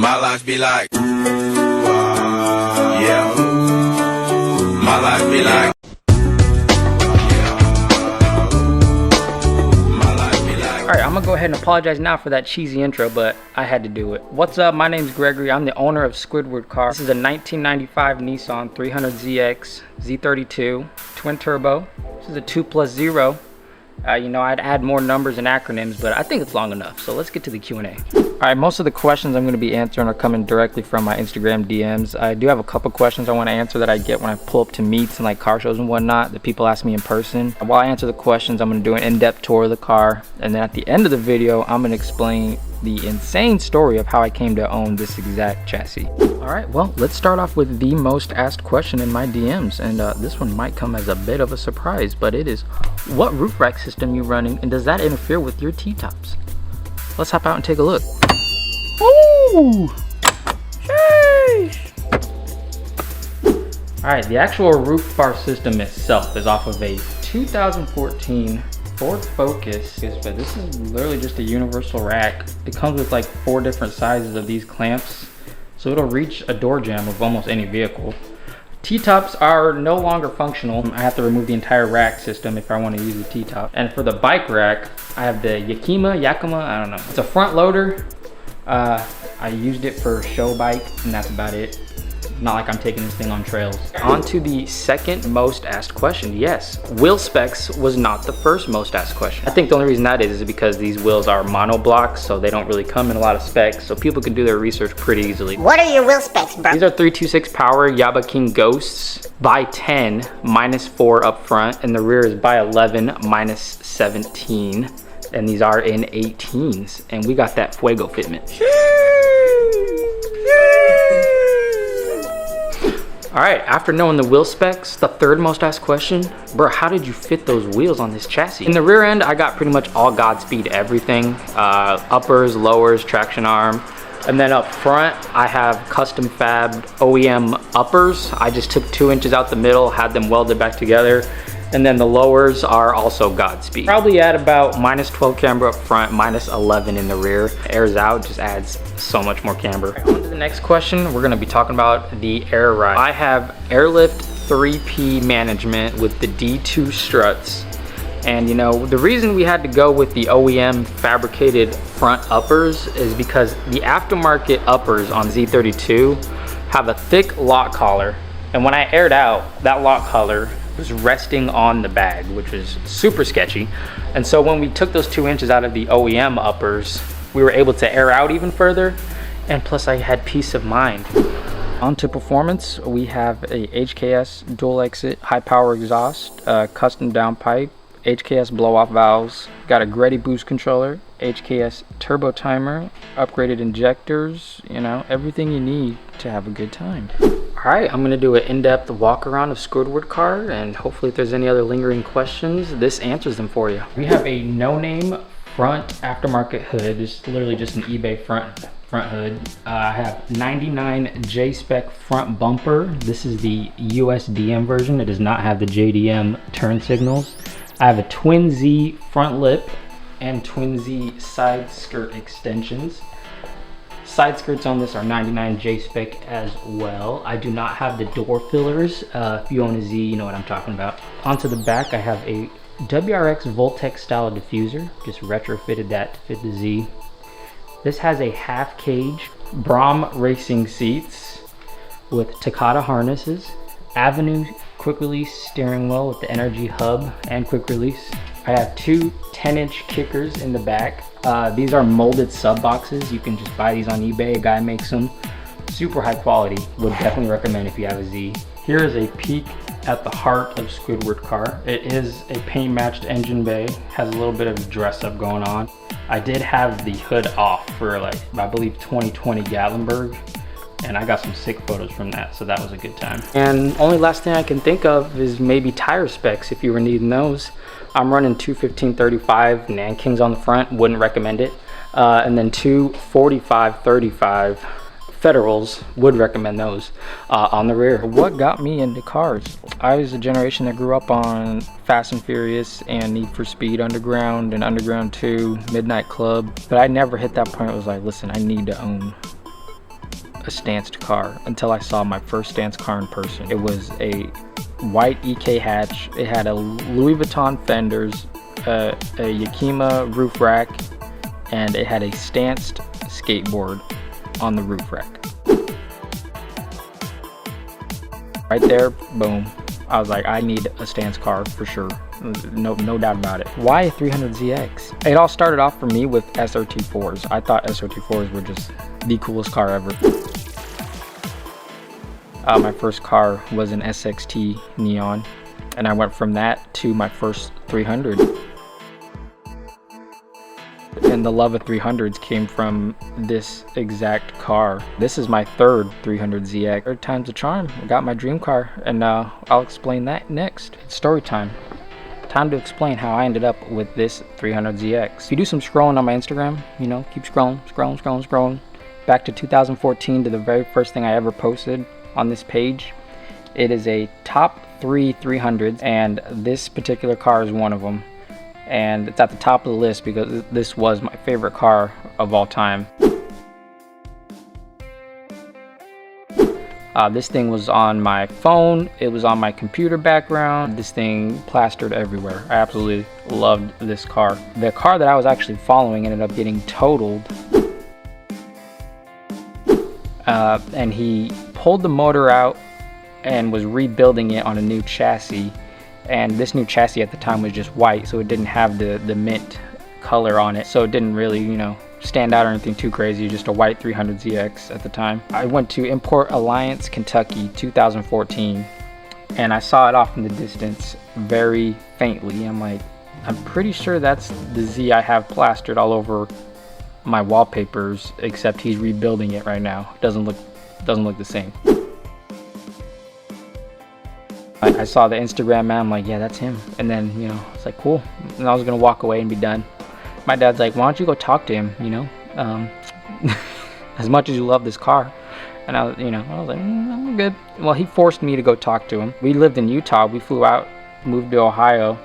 My life be like, yeah. My life be like. Alright, I'm gonna go ahead and apologize now for that cheesy intro, but I had to do it. What's up? My name's Gregory. I'm the owner of Squidward Car. This is a 1995 Nissan 300zx Z32 twin turbo. This is a 2+0. You know, I'd add more numbers and acronyms, but I think it's long enough. So let's get to the Q&A. Alright, most of the questions I'm going to be answering are coming directly from my Instagram DMs. I do have a couple questions I want to answer that I get when I pull up to meets and like car shows and whatnot that people ask me in person. While I answer the questions, I'm going to do an in-depth tour of the car. And then at the end of the video, I'm going to explain the insane story of how I came to own this exact chassis. Alright, well, let's start off with the most asked question in my DMs. And this one might come as a bit of a surprise, but it is, what roof rack system you running and does that interfere with your T-tops? Let's hop out and take a look. Ooh! Sheesh! Alright, the actual roof bar system itself is off of a 2014 Ford Focus, but this is literally just a universal rack. It comes with like 4 different sizes of these clamps, so it'll reach a door jamb of almost any vehicle. T-tops are no longer functional. I have to remove the entire rack system if I want to use the T-top. And for the bike rack, I have the Yakima, I don't know. It's a front loader. I used it for show bike, and that's about it. Not like I'm taking this thing on trails. On to the second most asked question. Yes, wheel specs was not the first most asked question. I think the only reason that is because these wheels are monoblocks, so they don't really come in a lot of specs, so people can do their research pretty easily. What are your wheel specs, bro? These are 326 power Yaba King Ghosts by 10 -4 up front, and the rear is by 11 -17. And these are in 18s, and we got that Fuego fitment. All right, after knowing the wheel specs, the third most asked question, bro, how did you fit those wheels on this chassis? In the rear end, I got pretty much all Godspeed everything, uppers, lowers, traction arm. And then up front, I have custom fabbed OEM uppers. I just took 2 inches out the middle, had them welded back together. And then the lowers are also Godspeed. Probably at about -12 camber up front, -11 in the rear. Airs out, just adds so much more camber. Right, on to the next question, we're gonna be talking about the air ride. I have Airlift 3P management with the D2 struts. And you know, the reason we had to go with the OEM fabricated front uppers is because the aftermarket uppers on Z32 have a thick lock collar. And when I aired out, that lock collar was resting on the bag, which was super sketchy. And so when we took those 2 inches out of the OEM uppers, we were able to air out even further, and plus I had peace of mind. On to performance, we have a HKS dual exit high power exhaust, custom downpipe, HKS blow off valves, got a Greddy boost controller, HKS turbo timer, upgraded injectors, you know, everything you need to have a good time. All right, I'm gonna do an in-depth walk around of Squidward Car, and hopefully if there's any other lingering questions, this answers them for you. We have a no-name front aftermarket hood. This is literally just an eBay front hood. I have 99 J-spec front bumper. This is the USDM version. It does not have the JDM turn signals. I have a Twin Z front lip and Twin Z side skirt extensions. Side skirts on this are 99 J-spec as well. I do not have the door fillers. If you own a Z, you know what I'm talking about. Onto the back, I have a WRX Voltex style diffuser. Just retrofitted that to fit the Z. This has a half cage Brom racing seats with Takata harnesses, Avenue quick release steering wheel with the energy hub and quick release. I have 2 10-inch kickers in the back. These are molded sub boxes. You can just buy these on eBay. A guy makes them. Super high quality. Would definitely recommend if you have a Z. Here is a peek at the heart of Squidward Car. It is a paint matched engine bay. Has a little bit of dress up going on. I did have the hood off for like, I believe 2020 Gatlinburg. And I got some sick photos from that, so that was a good time. And only last thing I can think of is maybe tire specs if you were needing those. I'm running 215/35 Nankings on the front, wouldn't recommend it. And then 245/35 Federals, would recommend those on the rear. What got me into cars? I was a generation that grew up on Fast and Furious and Need for Speed Underground and Underground 2, Midnight Club. But I never hit that point where it was like, listen, I need to own a stanced car until I saw my first stanced car in person. It was a white EK hatch. It had a Louis Vuitton fenders, a Yakima roof rack, and it had a stanced skateboard on the roof rack. Right there, boom. I was like, I need a stance car for sure. No doubt about it. Why a 300zx? It all started off for me with SRT4s. I thought SRT4s were just the coolest car ever. My first car was an SXT Neon, and I went from that to my first 300. And the love of 300s came from this exact car. This is my third 300zx. Third time's a charm. I got my dream car, and I'll explain that next. It's story time. Time to explain how I ended up with this 300zx. If you do some scrolling on my Instagram, you know, keep scrolling, back to 2014 to the very first thing I ever posted on this page. It is a top 3 300s, and this particular car is one of them. And it's at the top of the list because this was my favorite car of all time. This thing was on my phone, it was on my computer background. This thing plastered everywhere. I absolutely loved this car. The car that I was actually following ended up getting totaled. And he pulled the motor out and was rebuilding it on a new chassis. And this new chassis at the time was just white, so it didn't have the mint color on it. So it didn't really, you know, stand out or anything too crazy, just a white 300zx at the time. I went to Import Alliance, Kentucky, 2014, and I saw it off in the distance very faintly. I'm like, I'm pretty sure that's the Z I have plastered all over my wallpapers, except he's rebuilding it right now. It doesn't look the same. I saw the Instagram man, I'm like, yeah, that's him. And then, you know, it's like, cool. And I was gonna walk away and be done. My dad's like, why don't you go talk to him, you know? As much as you love this car. And I was like, I'm good. Well, he forced me to go talk to him. We lived in Utah. We flew out, moved to Ohio,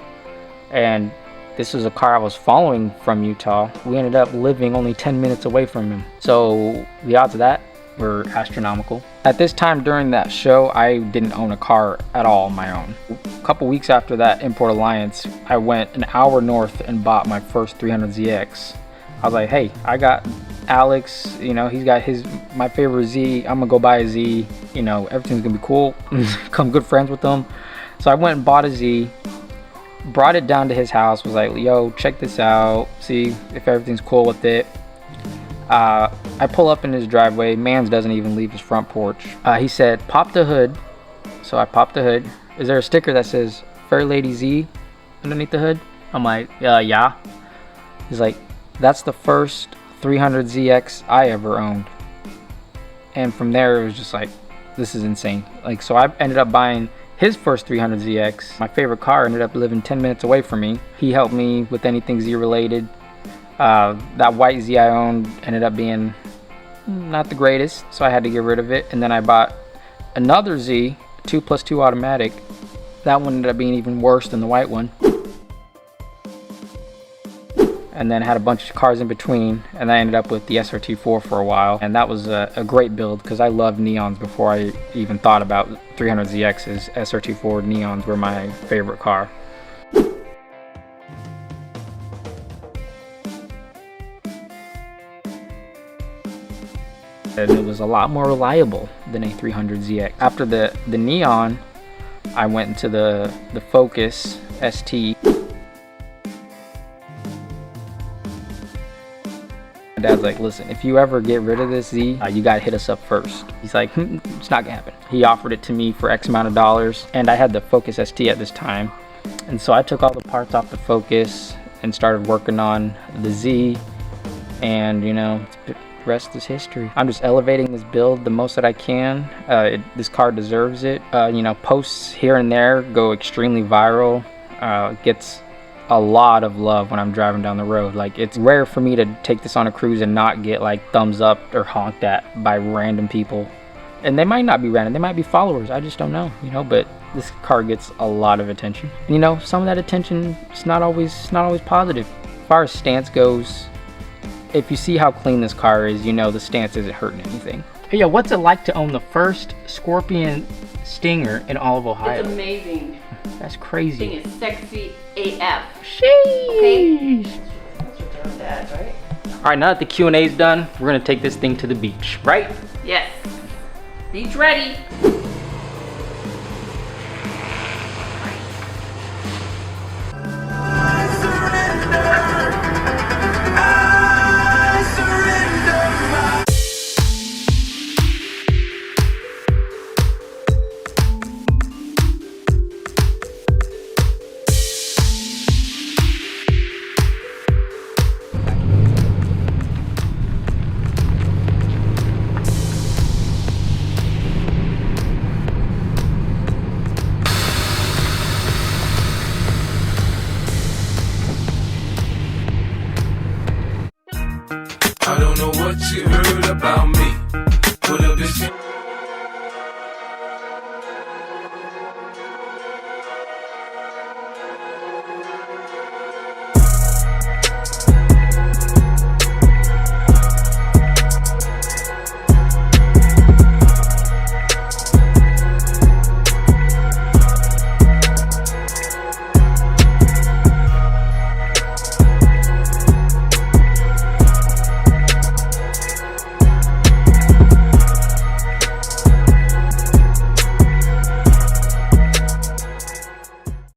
and this was a car I was following from Utah. We ended up living only 10 minutes away from him. So the odds of that were astronomical. At this time during that show, I didn't own a car at all on my own. A couple weeks after that Import Alliance, I went an hour north and bought my first 300zx. I was like, hey, I got Alex, you know, he's got my favorite Z. I'm gonna go buy a Z, you know, everything's gonna be cool. Become good friends with them. So I went and bought a Z, brought it down to his house, was like, yo, check this out, see if everything's cool with it. I pull up in his driveway. Mans doesn't even leave his front porch. He said, pop the hood. So I popped the hood. Is there a sticker that says Fair Lady Z underneath the hood? I'm like, yeah. He's like, that's the first 300zx I ever owned. And from there it was just like, this is insane. Like, so I ended up buying his first 300zx. My favorite car ended up living 10 minutes away from me. He helped me with anything Z related. That white Z I owned ended up being not the greatest, so I had to get rid of it. And then I bought another Z, 2+2 automatic. That one ended up being even worse than the white one. And then had a bunch of cars in between, and I ended up with the SRT4 for a while. And that was a great build because I loved neons before I even thought about 300zx's. SRT4 neons were my favorite car. And it was a lot more reliable than a 300zx. After the Neon, I went into the Focus ST. My dad's like, listen, if you ever get rid of this Z, you gotta hit us up first. He's like, it's not gonna happen. He offered it to me for X amount of dollars, and I had the Focus ST at this time. And so I took all the parts off the Focus and started working on the Z, and you know, rest is history. I'm just elevating this build the most that I can. This car deserves it. You know, posts here and there go extremely viral. Gets a lot of love when I'm driving down the road. Like, it's rare for me to take this on a cruise and not get like thumbs up or honked at by random people. And they might not be random, they might be followers, I just don't know, you know. But this car gets a lot of attention. You know, some of that attention is not always positive. As far as stance goes, if you see how clean this car is, you know the stance isn't hurting anything. Hey, yo, what's it like to own the first Scorpion Stinger in all of Ohio? It's amazing. That's crazy. Thing is sexy AF. Sheesh. Okay. That's your dad, right? All right, now that the Q&A is done, we're gonna take this thing to the beach, right? Yes. Beach ready.